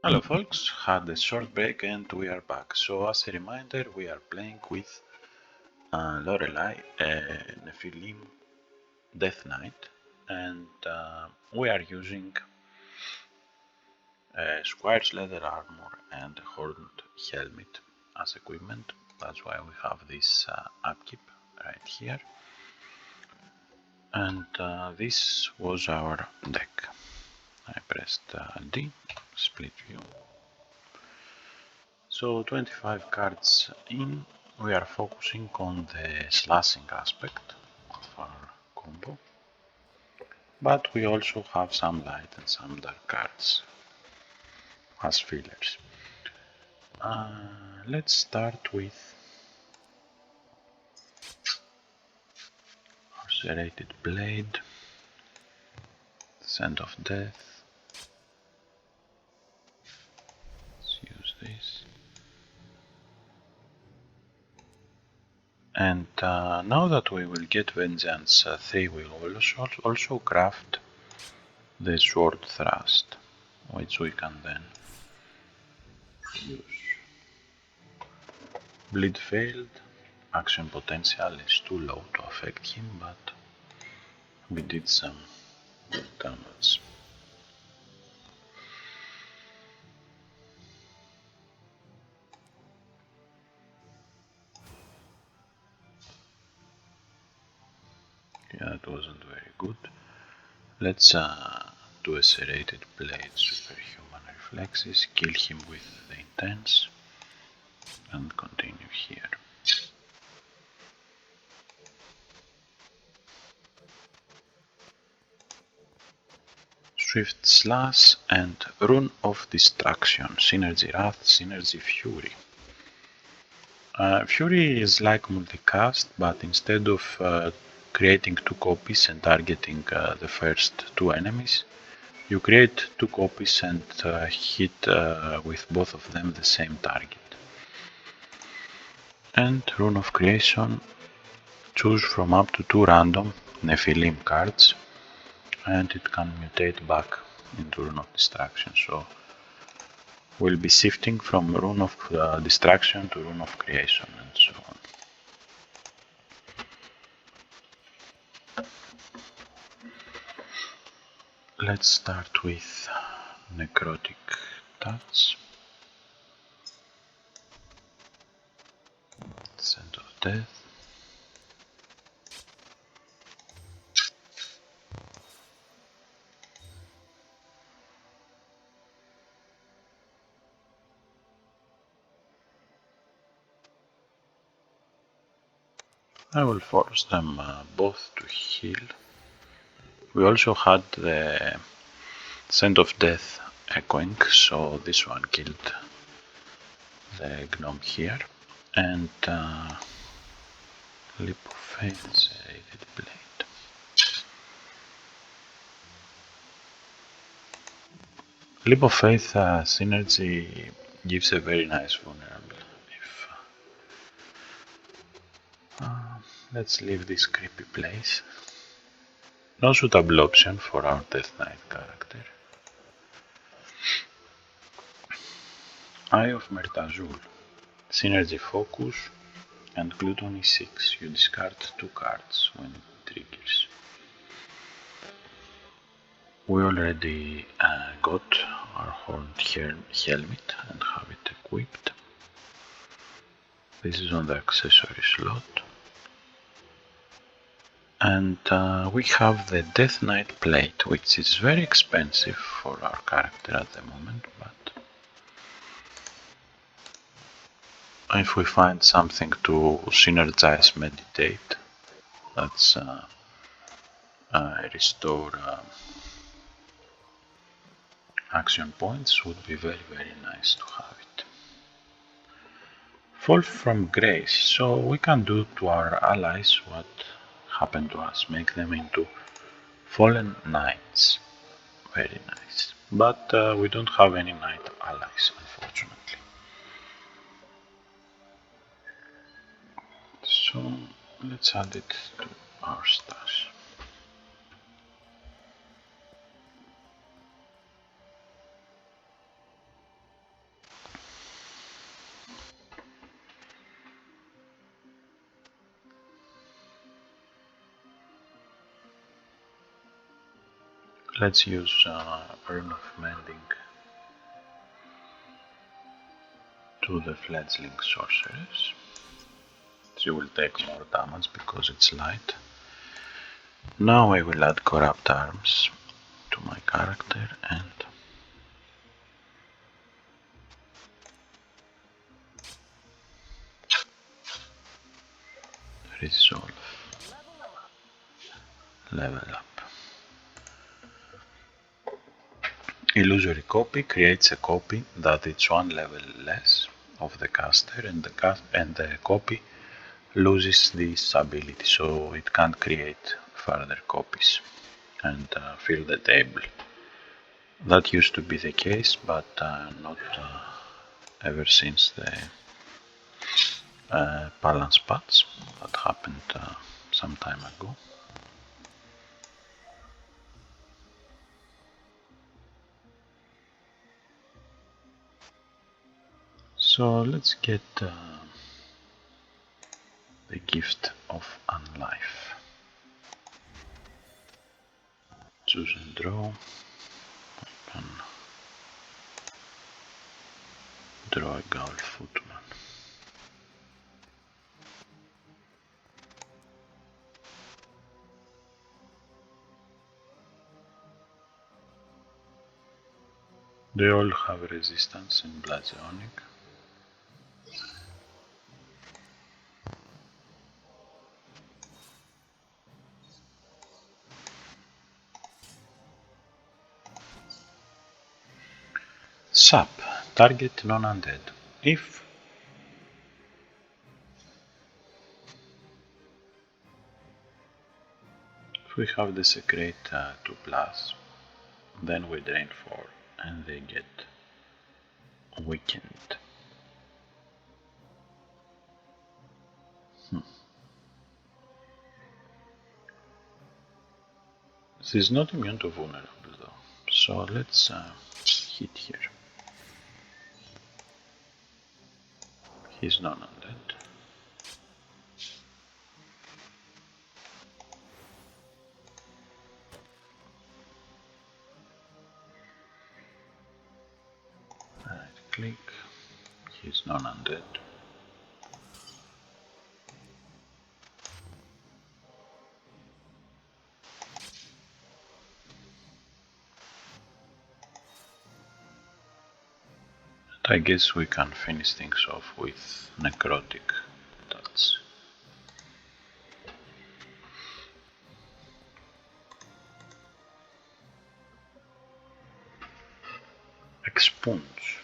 Hello folks, had a short break and we are back. So as a reminder, we are playing with Lorelei, Nephilim Death Knight, and we are using Squire's leather armor and a horned helmet as equipment. That's why we have this upkeep right here. And this was our deck. I pressed D, split view. So 25 cards in, we are focusing on the slashing aspect of our combo, but we also have some light and some dark cards as fillers. Let's start with our Serrated Blade, Scent of Death. Let's use this. And now that we will get Vengeance 3, we will also craft the Sword Thrust, which we can then use. Bleed failed, action potential is too low to affect him, but we did some damage. Yeah, that wasn't very good. Let's do a Serrated Blade, Superhuman Reflexes, kill him with the Intense, and continue here. Swift Slash and Rune of Distraction, Synergy Wrath, Synergy Fury. Fury is like multicast, but instead of creating two copies and targeting the first two enemies, you create two copies and hit with both of them the same target. And Rune of Creation, choose from up to 2 random Nephilim cards, and it can mutate back into Rune of Distraction. So we'll be shifting from Rune of Distraction to Rune of Creation and so on. Let's start with Necrotic Thoughts, Scent of Death, I will force them both to heal. We also had the Scent of Death echoing, so this one killed the gnome here. And Leap of Faith, Serrated Blade. Leap of Faith synergy gives a very nice vulnerable. Let's leave this creepy place. No suitable option for our Death Knight character. Eye of Mertazul, Synergy Focus, and Gluttony 6. You discard 2 cards when it triggers. We already got our horned helmet and have it equipped. This is on the accessory slot. And we have the Death Knight plate, which is very expensive for our character at the moment, but if we find something to synergize Meditate, that's restore action points, would be very nice to have it. Fall from Grace, so we can do to our allies what happened to us, make them into fallen knights. Very nice. But we don't have any knight allies, unfortunately. So let's add it to our stash. Let's use Rune of Mending to the fledgling sorceress. She will take more damage because it's light. Now I will add Corrupt Arms to my character and resolve. Level up. Illusory copy creates a copy that is one level less of the caster, and the copy loses this ability, so it can't create further copies and fill the table. That used to be the case, but not ever since the balance patch that happened some time ago. So let's get the gift of unlife. Choose and draw. I can draw a Gaul footman. They all have resistance in Blazonic. Sap. Target non-undead. If we have the secret 2+, then we drain 4 and they get weakened. This is not immune to vulnerable though, so let's hit here. He's non-undead. Right click, he's non-undead. I guess we can finish things off with Necrotic Thoughts. Expunge,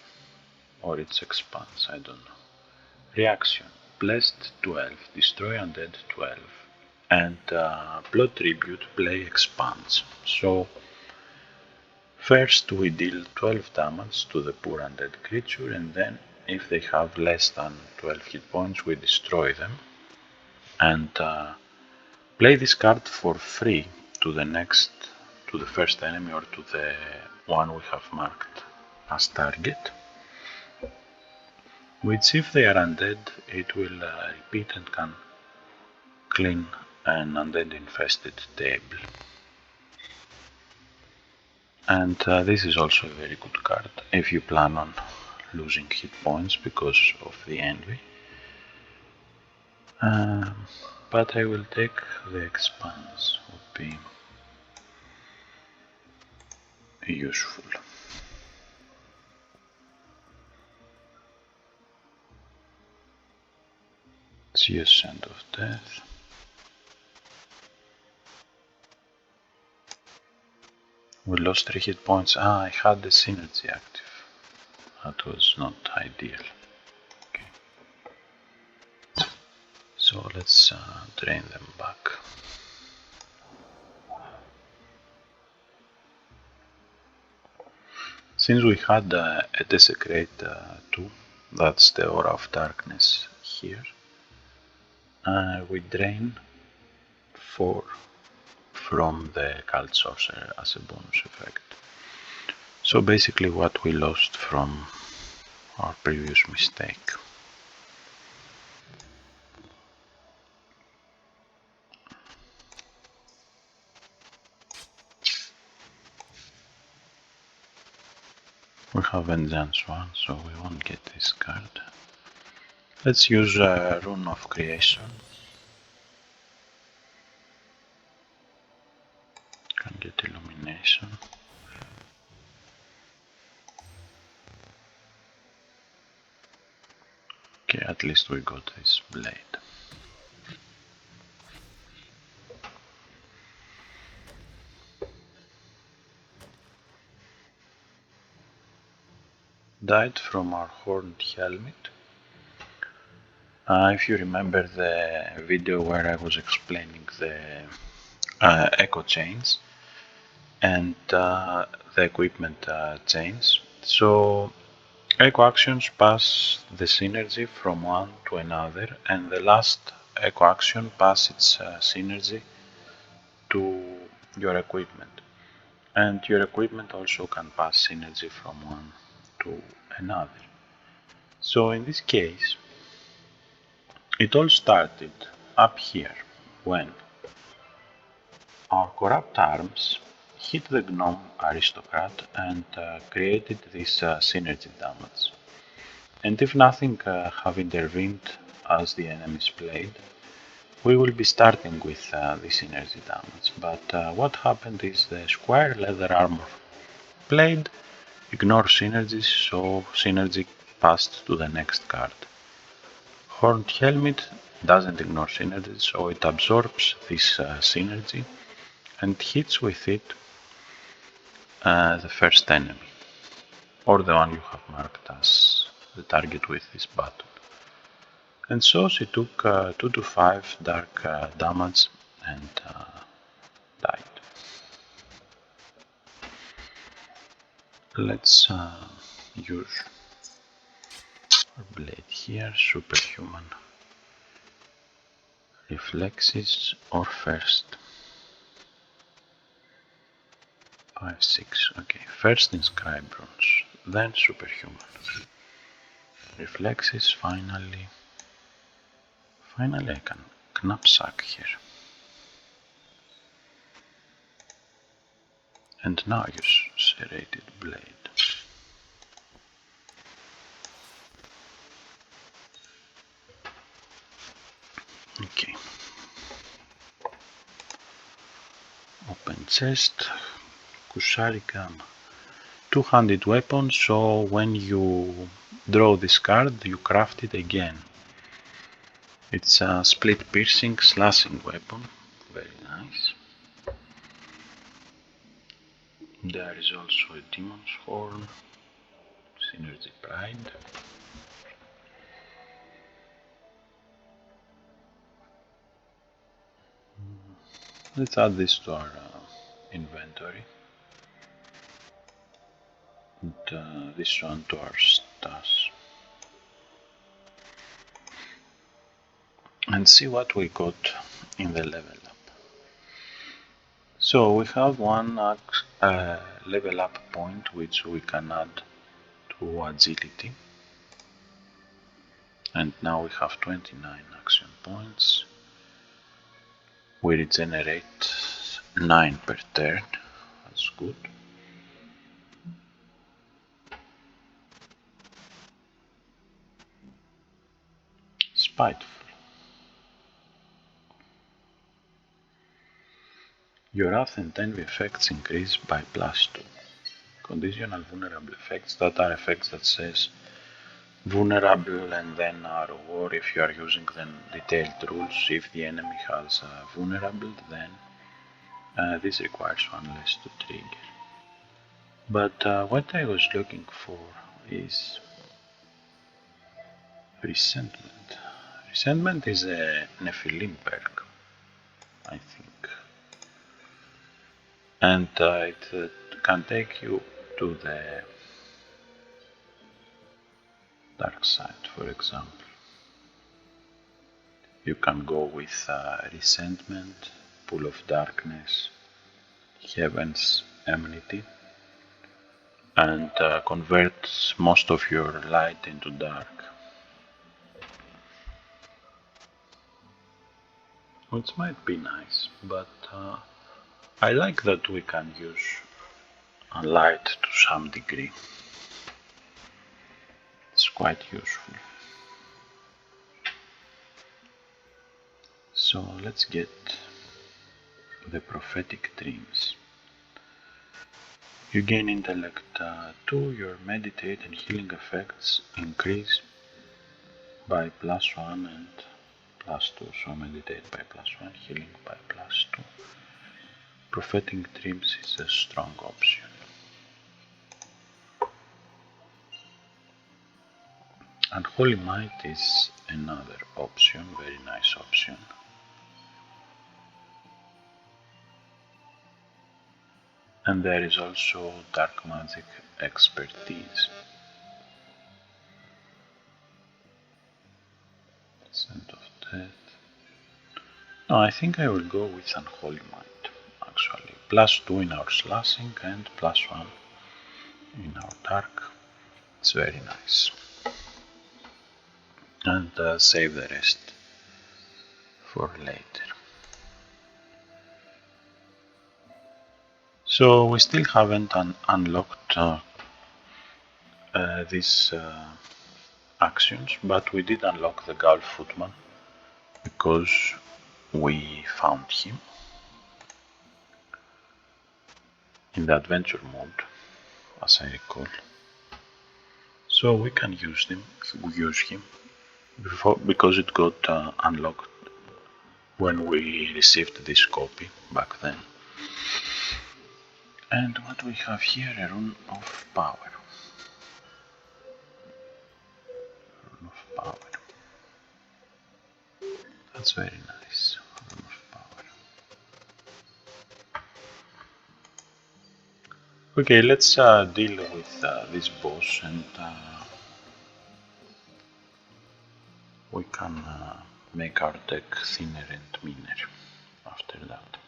or it's Expanse, I don't know. Reaction, Blessed 12, Destroy Undead 12, and Blood Tribute, play Expanse. So first we deal 12 damage to the poor undead creature, and then if they have less than 12 hit points we destroy them, and play this card for free to the first enemy or to the one we have marked as target, which if they are undead it will repeat and can clean an undead infested table. And this is also a very good card if you plan on losing hit points because of the envy. But I will take the Expanse, would be useful. See a Sand of Death. We lost 3 hit points. I had the synergy active. That was not ideal. Okay. So let's drain them back. Since we had a Desecrate 2, that's the Aura of Darkness here, we drain 4 from the Cult Sorcerer as a bonus effect. So basically what we lost from our previous mistake. We have Vengeance 1, so we won't get this card. Let's use Rune of Creation. Can get Illumination. Okay, at least we got this blade. Died from our horned helmet. If you remember the video where I was explaining the echo chains and the equipment chains. So echo actions pass the synergy from one to another, and the last echo action passes its synergy to your equipment. And your equipment also can pass synergy from one to another. So in this case, it all started up here when our corrupt arms hit the gnome aristocrat and created this synergy damage. And if nothing have intervened as the enemies played, we will be starting with the synergy damage. But what happened is the square leather armor played ignore synergies, so synergy passed to the next card. Horned helmet doesn't ignore synergies, so it absorbs this synergy and hits with it the first enemy, or the one you have marked as the target with this button. And so she took 2 to 5 dark damage and died. Let's use our blade here, superhuman reflexes or first. 5, 6, okay, first inscribe bronze, then superhuman. Reflexes, finally I can knapsack here. And now use serrated blade. Okay. Open chest, Kusarigam. Two-handed weapon, so when you draw this card, you craft it again. It's a split piercing slashing weapon. Very nice. There is also a demon's horn, synergy pride. Let's add this to our inventory. And this one to our stash. And see what we got in the level up. So we have one level up point which we can add to agility. And now we have 29 action points. We regenerate 9 per turn. That's good. Spiteful. Your wrath and envy effects increase by +2. Conditional vulnerable effects, that are effects that says vulnerable and then are war. If you are using the detailed rules, if the enemy has vulnerable, then this requires one less to trigger. But what I was looking for is resentment. Resentment is a Nephilim perk, I think. And it can take you to the dark side, for example. You can go with resentment, pool of darkness, heaven's enmity, and convert most of your light into dark. Which might be nice, but I like that we can use a light to some degree. quite useful. So let's get the prophetic dreams. You gain intellect 2, your meditate and healing effects increase by +1 and +2, so meditate by +1, healing by +2. Prophetic dreams is a strong option. And Holy Might is another option, very nice option. And there is also Dark Magic Expertise. Scent of Death. No, I think I will go with Unholy Might, actually. +2 in our slashing and +1 in our dark. It's very nice. And save the rest for later. So we still haven't unlocked these actions, but we did unlock the Gaul Footman because we found him in the adventure mode, as I recall. So we can use him because it got unlocked when we received this copy back then. And what we have here, a Rune of Power. Rune of Power. That's very nice. Rune of Power. Okay, let's deal with this boss, and we can make our deck thinner and meaner after that.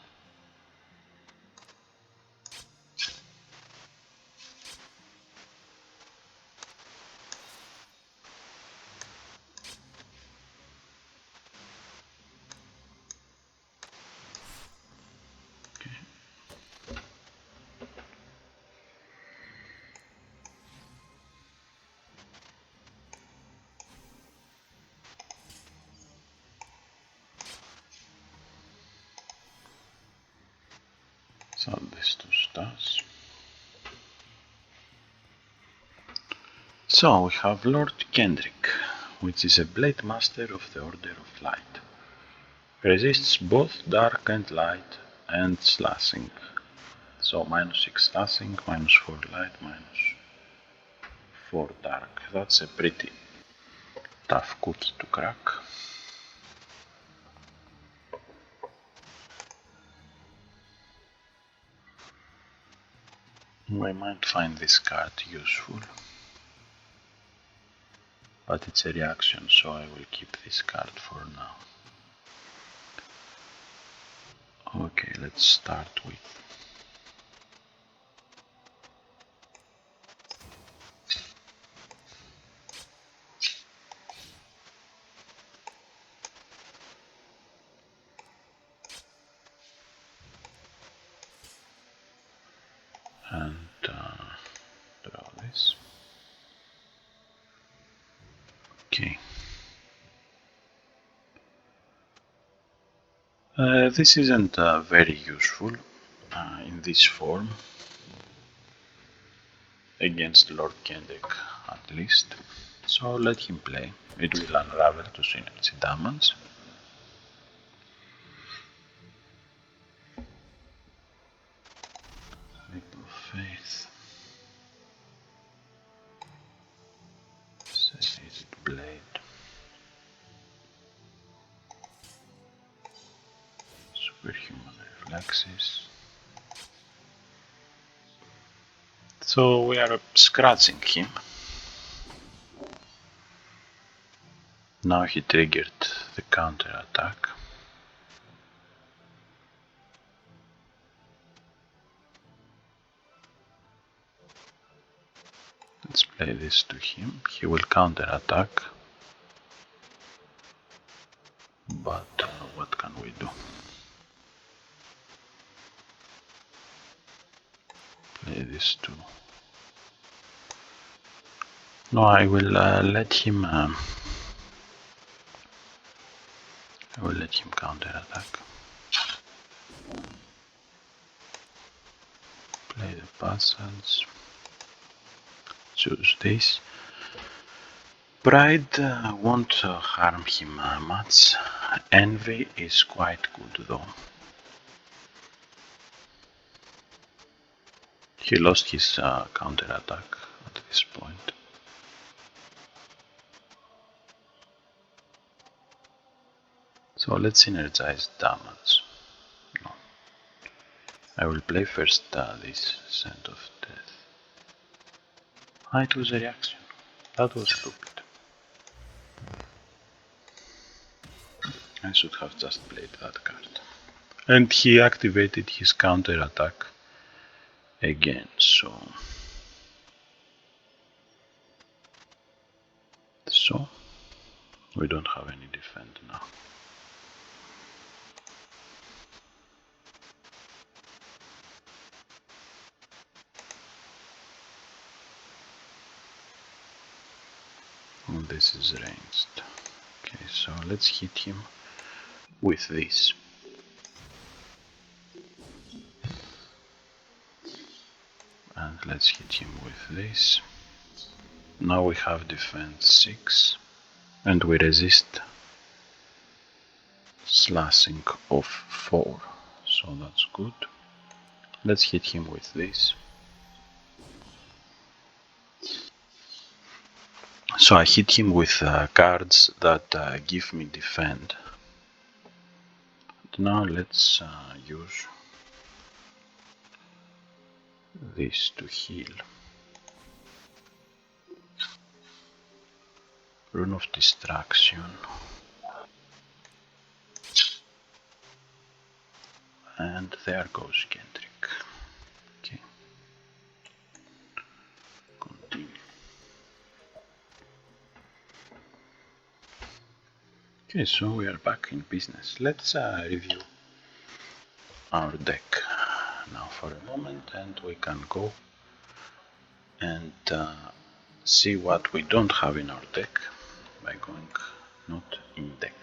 So this to stars. So we have Lord Kendrick, which is a Blade Master of the Order of Light. Resists both dark and light and slashing. So -6 slashing, -4 light, -4 dark. That's a pretty tough cookie to crack. We might find this card useful, but it's a reaction, so I will keep this card for now. Okay, let's start with and draw this. Okay. This isn't very useful in this form against Lord Kendrick, at least. So let him play. It will unravel to synergy damage. Leap of Faith. Serrated Blade. Superhuman Reflexes. So we are scratching him. Now he triggered the counter attack. Let's play this to him. He will counter attack. But what can we do? Play this to No, I will let him. I will let him counter attack. Play the passage. Choose this. Pride won't harm him much. Envy is quite good though. He lost his counter attack at this point. So let's synergize damage. No. I will play first this Scent of Death. Ah, it was a reaction. That was stupid. I should have just played that card. And he activated his counter attack again, so we don't have any defend now. This is ranged. Okay, so let's hit him with this. And let's hit him with this. Now we have defense 6 and we resist slashing of 4, so that's good. Let's hit him with this. So I hit him with cards that give me defend. And now let's use this to heal. Rune of Distraction. And there goes Kendrick. Okay. Continue. Okay, so we are back in business. Let's review our deck now for a moment, and we can go and see what we don't have in our deck by going not in deck.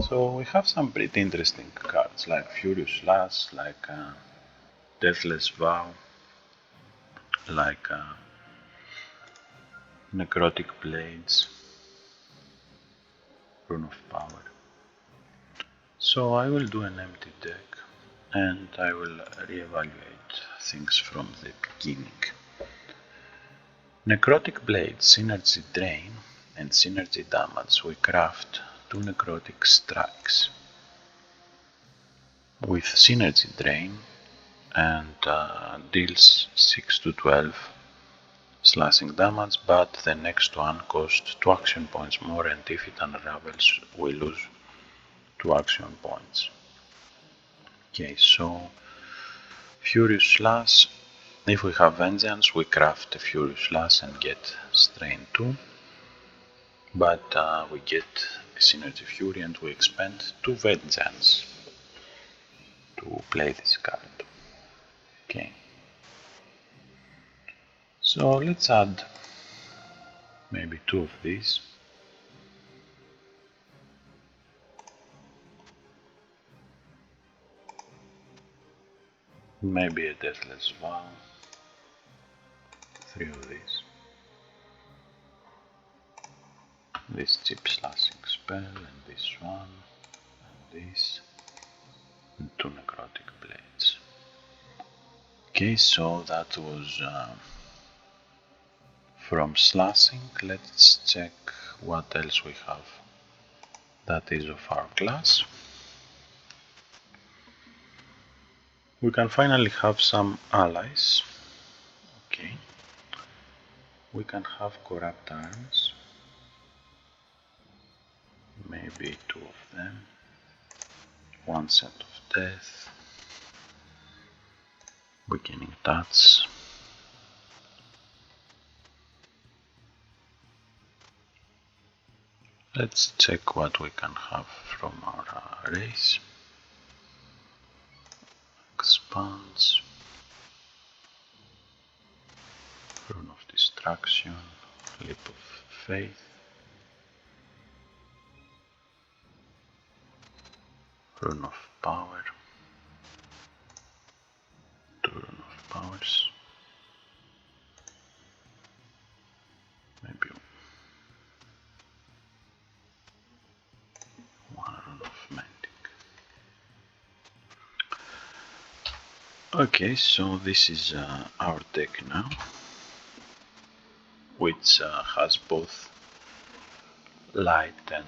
So we have some pretty interesting cards like Furious Slash, like Deathless Vow, like Necrotic Blades, Rune of Power. So I will do an empty deck and I will reevaluate things from the beginning. Necrotic Blade, Synergy Drain and Synergy Damage. We craft 2 Necrotic Strikes with Synergy Drain and deals 6 to 12 slashing damage, but the next one costs 2 action points more, and if it unravels we lose 2 action points. Okay, so Furious Slash. If we have Vengeance, we craft a Furious Slash and get Strain 2, but we get a Synergy Fury and we expend 2 Vengeance to play this card. Okay, so let's add maybe 2 of these. Maybe a Deathless Vow, 3 of these. This Chip Slashing spell, and this one, and this, and 2 Necrotic Blades. Okay, so that was from slashing. Let's check what else we have that is of our class. We can finally have some allies. Okay, we can have Corrupt Arms, maybe 2 of them, 1 Scent of Death, Beginning Touch, let's check what we can have from our race. Expunge, Rune of Destruction, Leap of Faith, Rune of Power, 2 Rune of Powers, maybe 1 Rune of Mending. Okay, so this is our deck now, which has both light and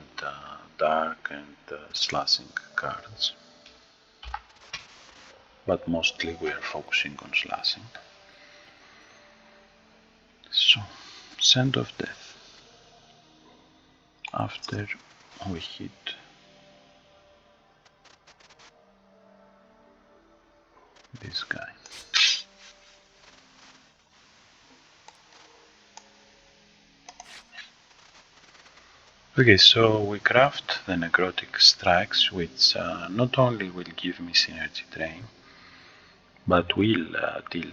dark and slashing cards, but mostly we are focusing on slashing. So, Send of Death. After we hit this guy. Okay, so we craft the Necrotic Strikes, which not only will give me synergy drain, but will deal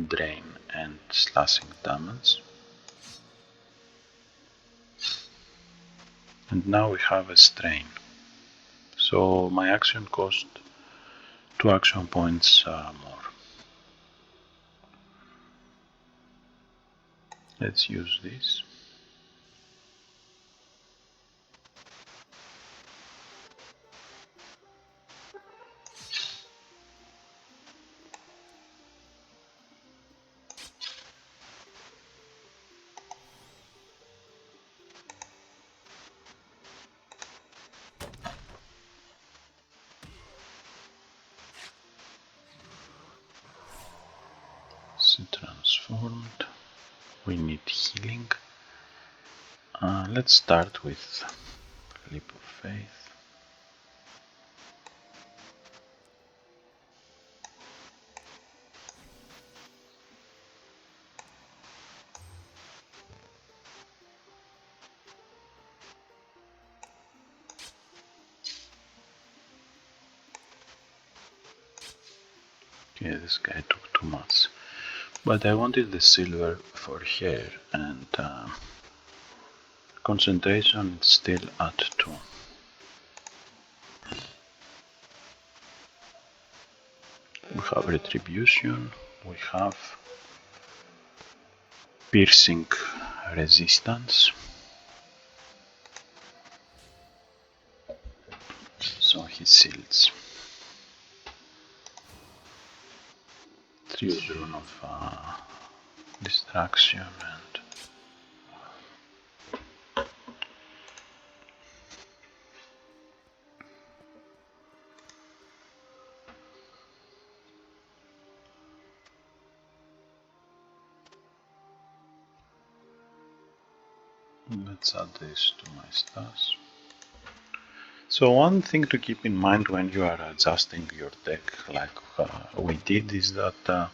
drain and slashing damage. And now we have a strain. So my action cost 2 action points more. Let's use this. Transformed. We need healing. Let's start with Leap of Faith. Okay, this guy took too much, but I wanted the silver for here, and concentration is still at 2. We have Retribution, we have Piercing Resistance, so he shields. Let's use Rune of Distraction and let's add this to my stash. So one thing to keep in mind when you are adjusting your deck, like we did, is that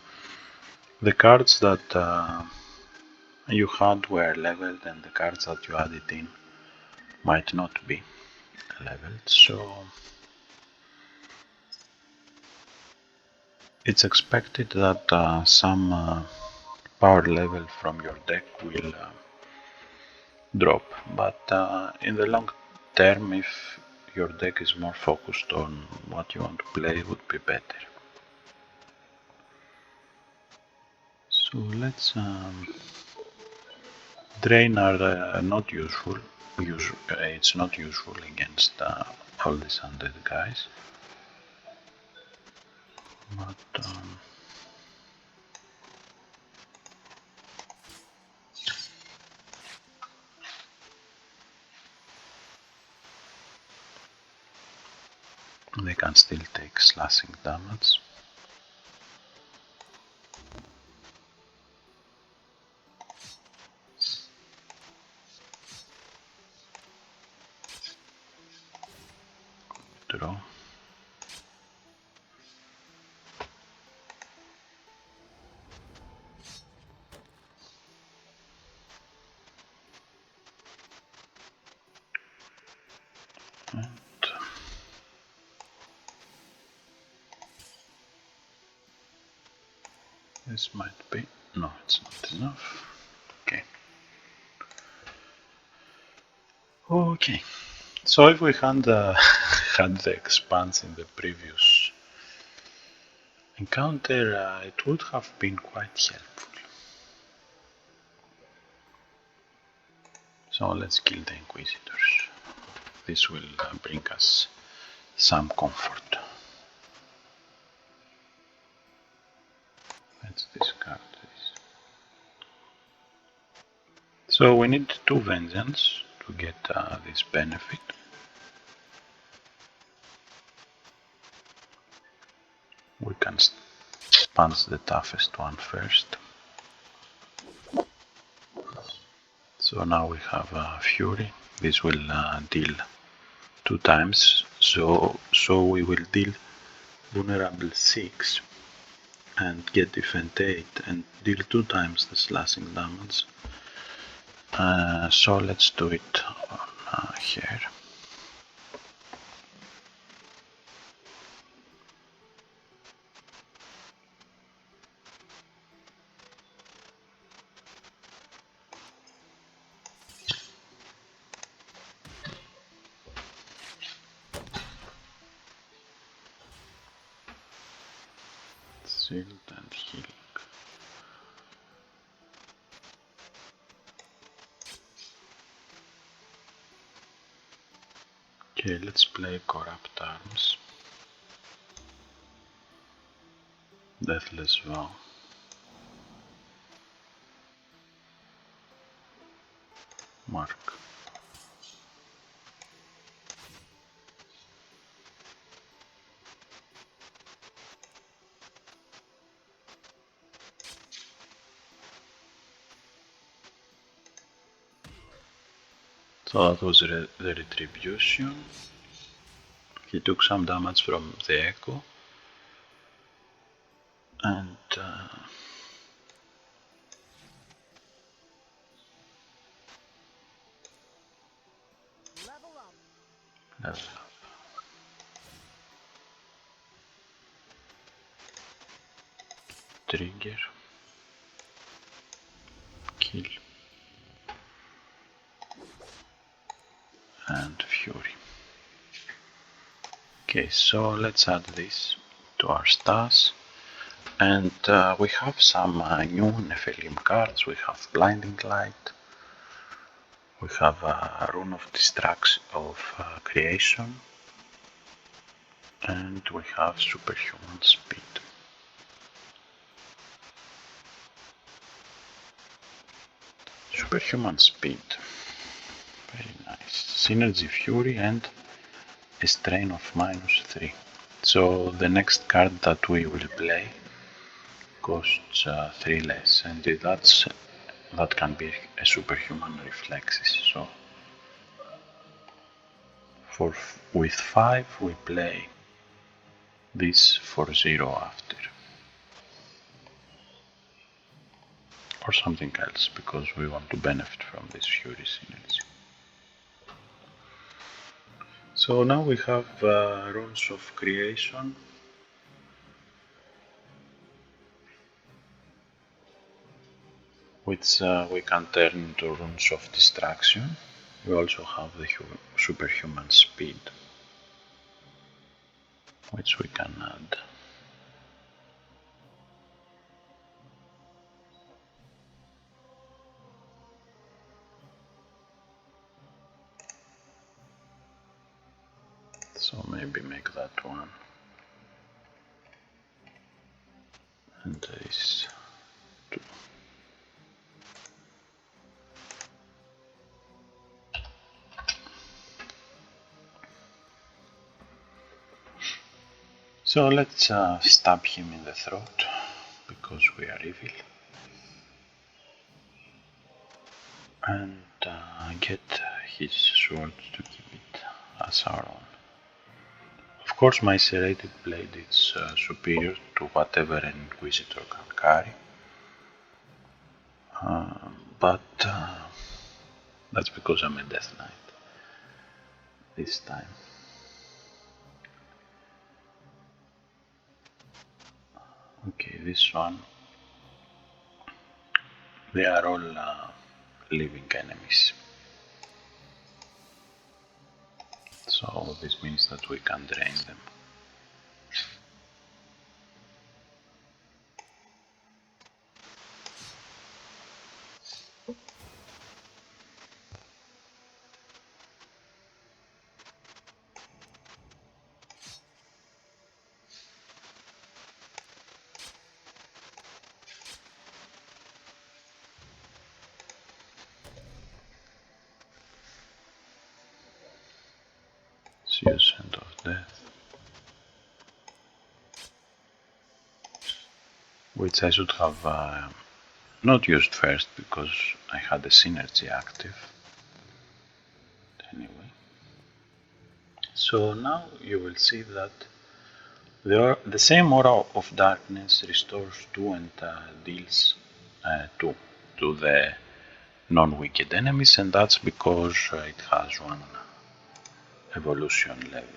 the cards that you had were leveled and the cards that you added in might not be leveled. So it's expected that some power level from your deck will drop, but in the long term, if your deck is more focused on what you want to play, it would be better. So let's drain are not useful. It's not useful against all these undead guys, but they can still take slashing damage. Draw. And This might be... no, it's not enough. Okay. Okay. So if we had, had the Expunge in the previous encounter, it would have been quite helpful. So let's kill the Inquisitors. This will bring us some comfort. Let's discard this. So we need 2 Vengeance to get this benefit. We can punch the toughest one first. So now we have Fury. This will deal 2 times. So we will deal vulnerable 6 and get defend 8 and deal 2 times the slashing damage. So let's do it on here. Shield and healing. Okay, let's play Corrupt Arms. Deathless Vow. Mark. So that was the Retribution. He took some damage from the Echo. And level up. Trigger. Kill. And Fury. Okay, so let's add this to our stats. And we have some new Nephilim cards. We have Blinding Light. We have a Rune of Destruction of Creation. And we have Superhuman Speed. Superhuman Speed. Very nice. Synergy Fury and a strain of -3. So the next card that we will play costs 3 less, and that can be a Superhuman Reflexes. So with 5 we play this for 0 after, or something else, because we want to benefit from this Fury synergy. So now we have Runes of Creation, which we can turn into Runes of Destruction. We also have the Superhuman Speed, which we can add. So maybe make that one. And this 2. So let's stab him in the throat, because we are evil. And get his sword to keep it as our own. Of course, my Serrated Blade is superior to whatever an Inquisitor can carry. But that's because I'm a Death Knight this time. Okay, this one They are all living enemies. So this means that we can drain them. Let's use Hand of Death, which I should have not used first because I had the synergy active. Anyway, so now you will see that the same aura of darkness restores 2 and deals 2 to the non-wicked enemies, and that's because it has 1 evolution level.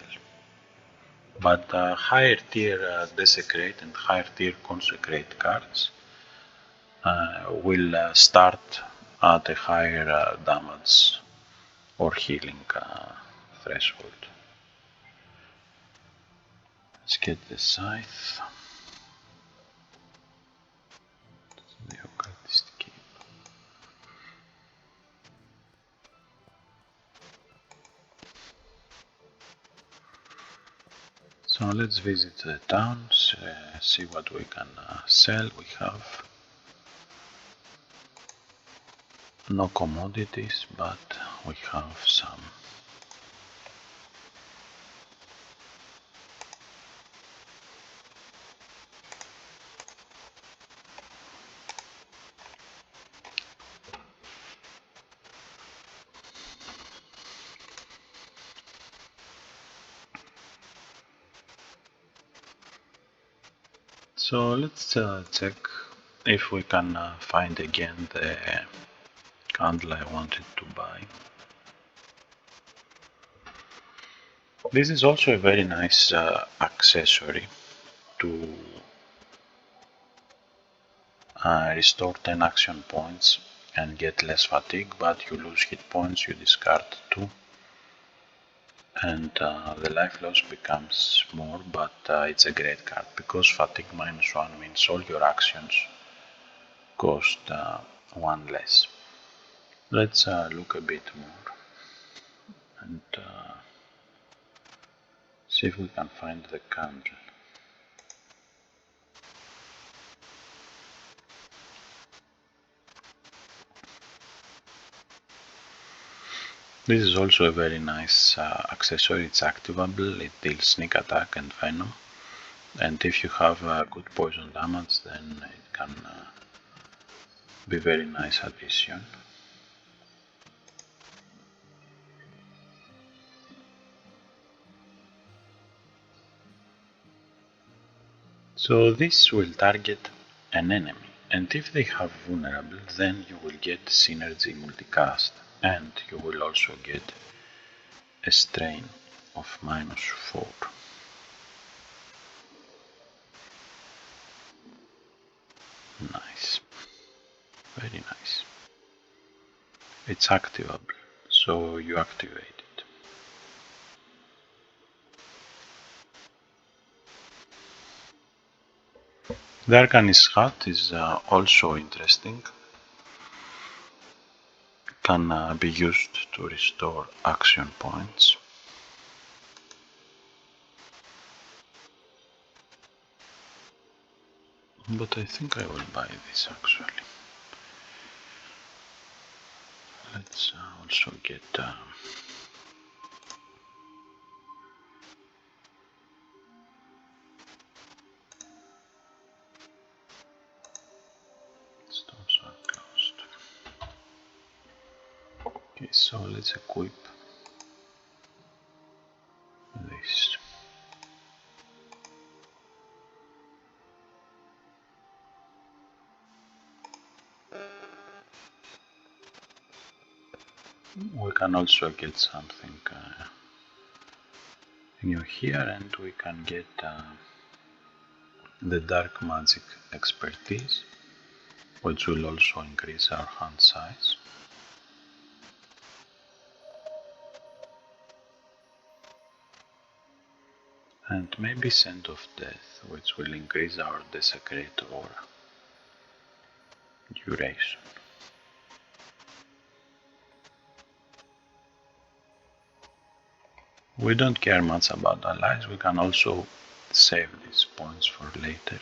But higher tier Desecrate and higher tier Consecrate cards will start at a higher damage or healing threshold. Let's get the Scythe. The Occultist Keep. So let's visit the towns, see what we can sell. We have no commodities, but we have some. So let's check if we can find again the candle I wanted to buy. This is also a very nice accessory to restore 10 action points and get less fatigue, but you lose hit points, you discard 2, and the life loss becomes more, but it's a great card because fatigue -1 means all your actions cost 1 less. Let's look a bit more and see if we can find the candle. This is also a very nice accessory. It's activable, it deals sneak attack and venom, and if you have good poison damage, then it can be very nice addition. So this will target an enemy, and if they have vulnerable, then you will get synergy multicast, and you will also get a strain of -4. Nice, very nice. It's activable, so you activate it. The Arcanist hat is also interesting. Can be used to restore action points. But I think I will buy this actually. Let's also get stores are closed. Okay, so let's equip this. We can also get something new here, and we can get the dark magic expertise, which will also increase our hand size. And maybe Scent of Death, which will increase our Desecrate aura duration. We don't care much about allies, we can also save these points for later.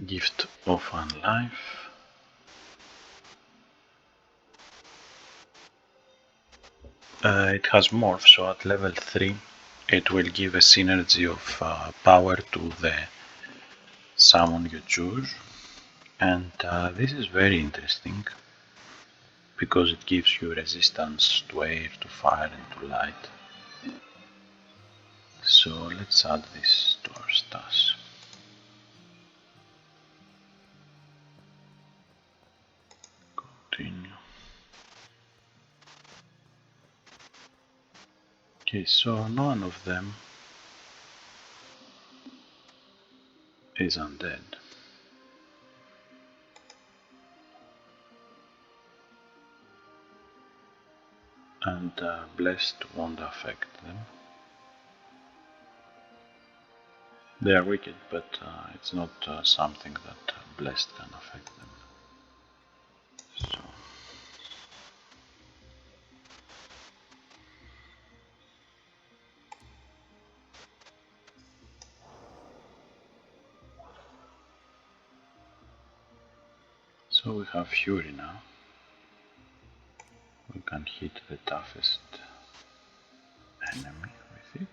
Gift of Unlife. It has morph, so at level 3 it will give a synergy of power to the summon you choose, and this is very interesting because it gives you resistance to air, to fire and to light. So let's add this to our stats. Continue. Okay, so none of them is undead. And blessed won't affect them. They are wicked, but it's not something that blessed can affect them. So we have Fury now. We can hit the toughest enemy with it.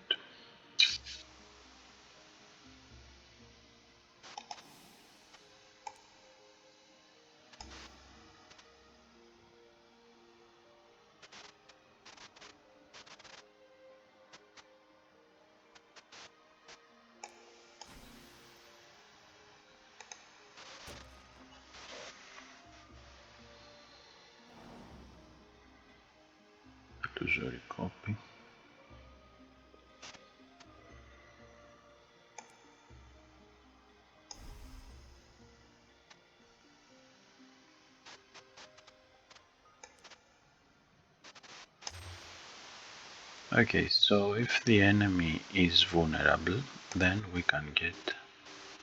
Illusory copy. Okay, so if the enemy is vulnerable, then we can get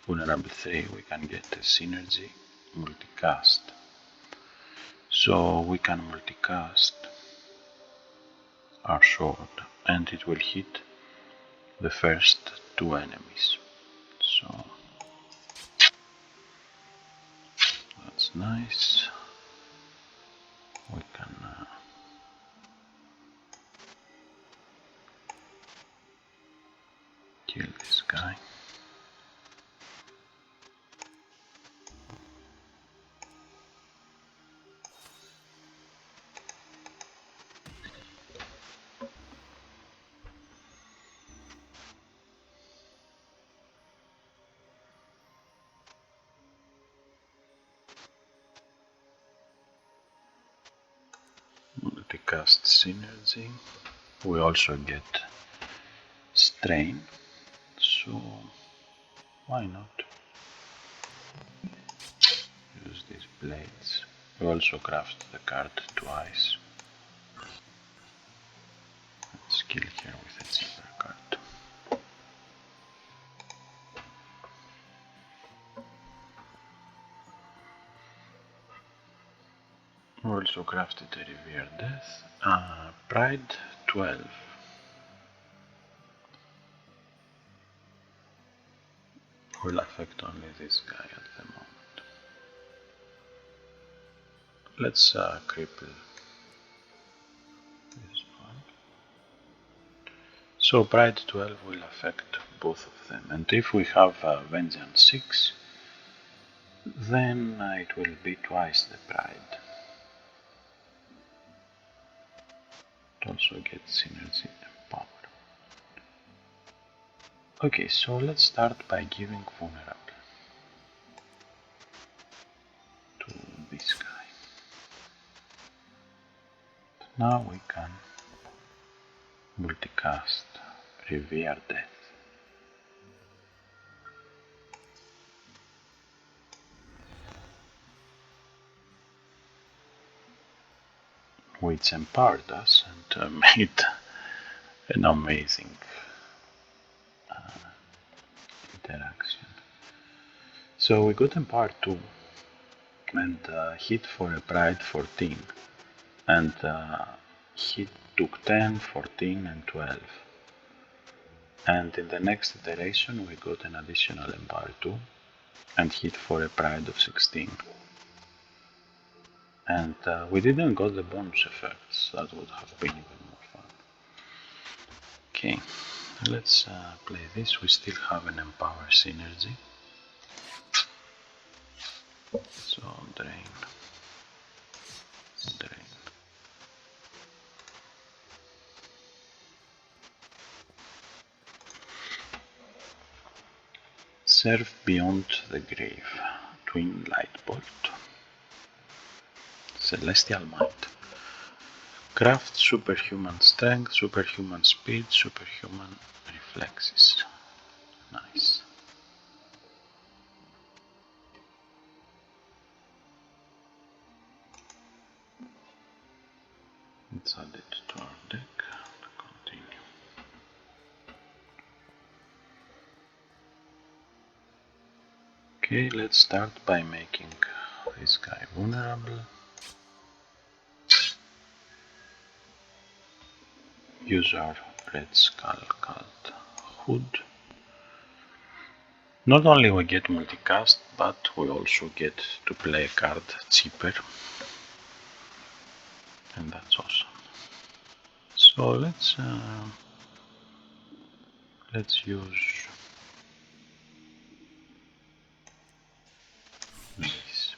vulnerable 3, we can get a synergy multicast. So we can multicast our sword and it will hit the first 2 enemies. So that's nice. We can kill this guy. Multicast synergy. We also get strain, so why not use these blades. We also craft the card twice. Let's kill here with a cheaper card. We also crafted a Revere Death. Pride 12. Will affect only this guy at the moment. Let's cripple this one. So Pride 12 will affect both of them, and if we have Vengeance 6, then it will be twice the Pride. It also gets synergy and power. Okay, so let's start by giving vulnerable to this guy. Now we can multicast Revere Death, which empowered us and made an amazing interaction. So we got empowered 2 and hit for a pride 14 and he took 10, 14 and 12. And in the next iteration we got an additional empower 2 and hit for a pride of 16. And we didn't got the bonus effects, that would have been even more fun. Okay, let's play this. We still have an empower synergy. So drain, drain. Serve beyond the grave. Twin light bolt. Celestial might. Craft superhuman strength, superhuman speed, superhuman reflexes. Nice. Let's add it to our deck and continue. Okay, let's start by making this guy vulnerable. Use our Red Skull Cloak hood. Not only we get multicast, but we also get to play a card cheaper. And that's awesome. So let's use this.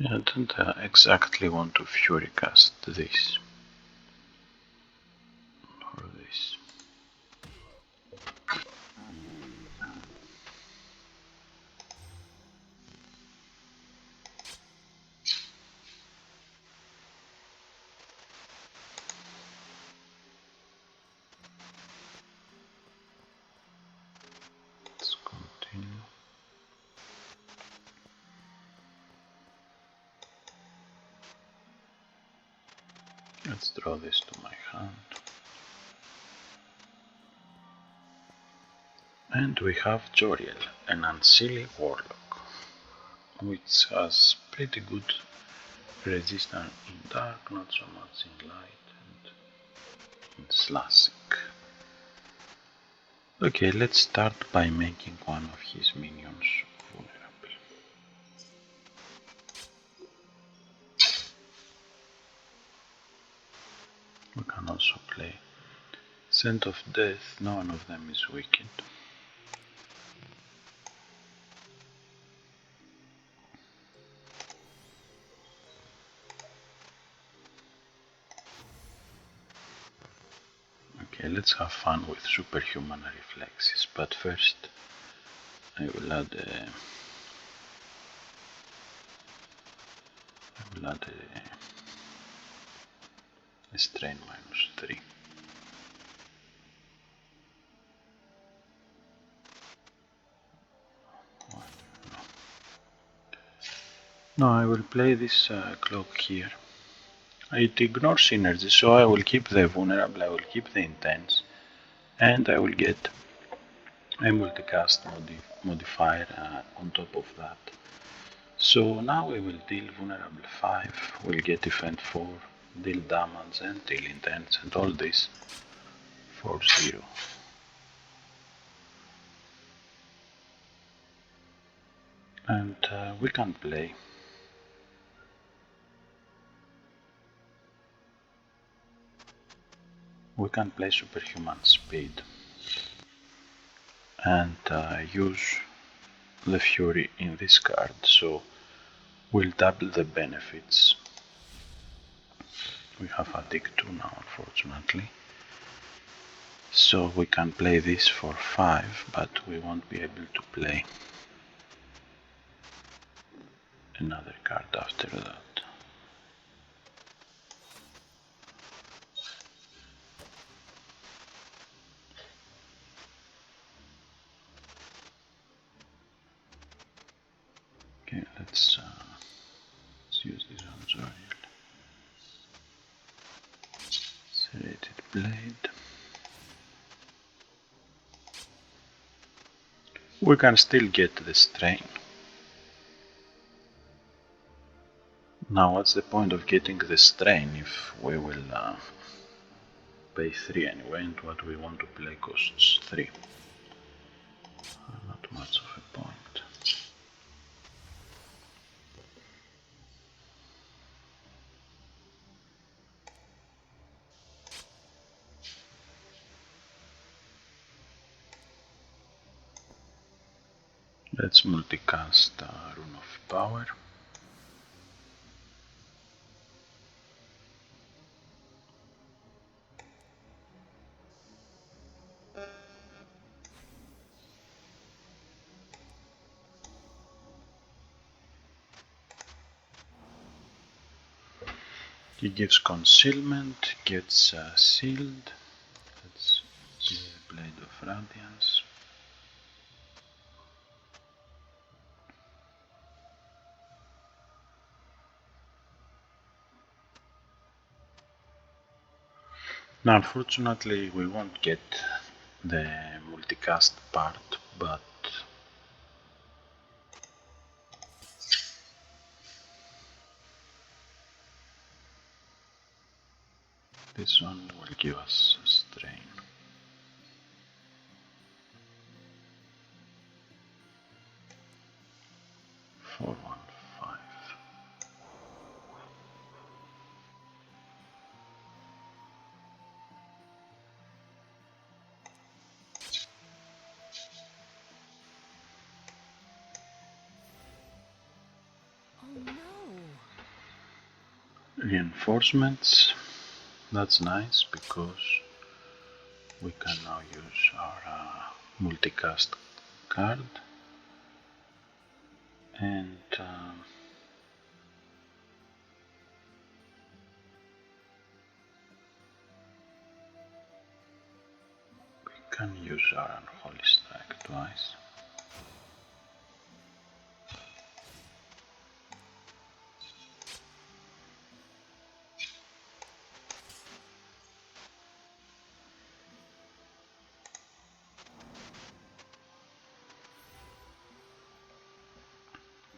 Yeah, I don't exactly want to Fury cast this or this. Let's continue. Let's draw this to my hand. And we have Joriel, an unseelie Warlock, which has pretty good resistance in dark, not so much in light, and in slashing. Okay, let's start by making one of his minions vulnerable. We can also play Scent of Death, none of them is wicked. Okay, let's have fun with superhuman reflexes, but first I will add a strain -3. No, I will play this cloak here. It ignores synergy, so I will keep the vulnerable, I will keep the intense, and I will get a multicast modifier on top of that. So now we will deal vulnerable 5, we'll get defend 4, deal damage and deal intense and all this for 0. And we can play. We can play superhuman speed and use the fury in this card, so we'll double the benefits. We have a dig 2 now, unfortunately, so we can play this for 5, but we won't be able to play another card after that. Okay, let's use this on Zoriel. Serrated Blade. We can still get the strain. Now what's the point of getting the strain if we will pay 3 anyway, and what we want to play costs 3. Not much of a point. Let's multicast Rune of Power. He gives concealment, gets sealed. Let's see the Blade of Radiance. Now unfortunately we won't get the multicast part, but this one will give us a strain. Four, 1, 5. Oh no. Reinforcements. That's nice because we can now use our multicast card and we can use our Unholy Strike twice.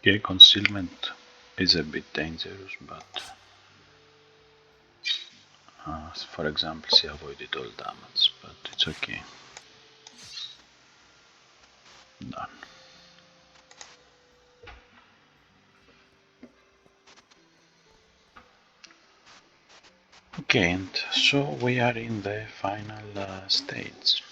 Okay, concealment is a bit dangerous, but for example, she avoided all damage, but it's okay. Done. Okay, and so we are in the final stage.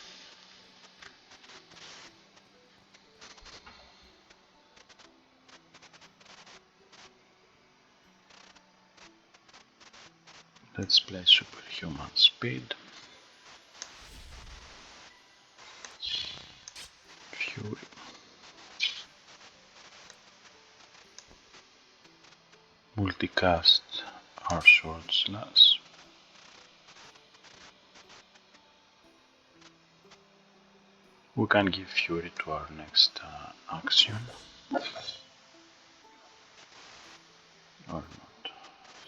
Let's play superhuman speed. Fury. Multicast our sword slash. We can give Fury to our next action. Or not.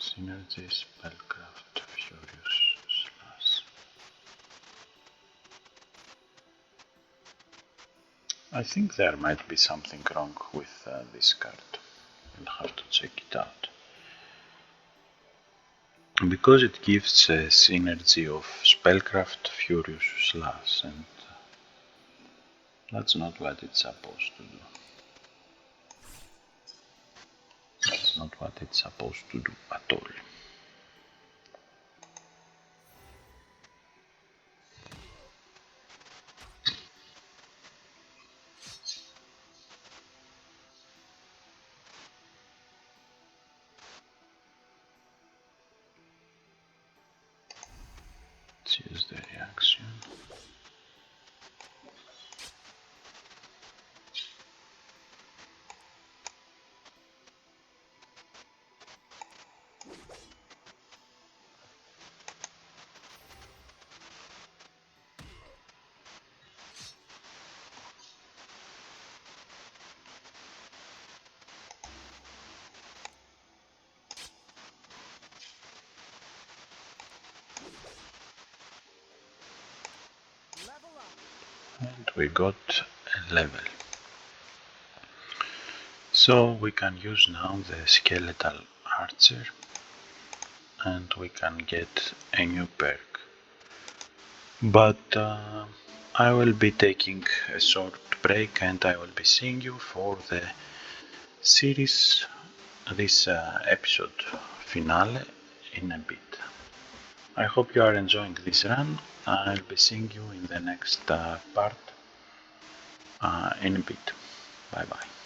Synergy, Spellcraft, Furious Slash. I think there might be something wrong with this card. I'll have to check it out. Because it gives a synergy of Spellcraft, Furious Slash, and that's not what it's supposed to do. That's not what it's supposed to do at all. Let's use the reaction. And we got a level. So we can use now the Skeletal Archer and we can get a new perk. But I will be taking a short break and I will be seeing you for the series, this episode finale in a bit. I hope you are enjoying this run. I'll be seeing you in the next part in a bit. Bye bye.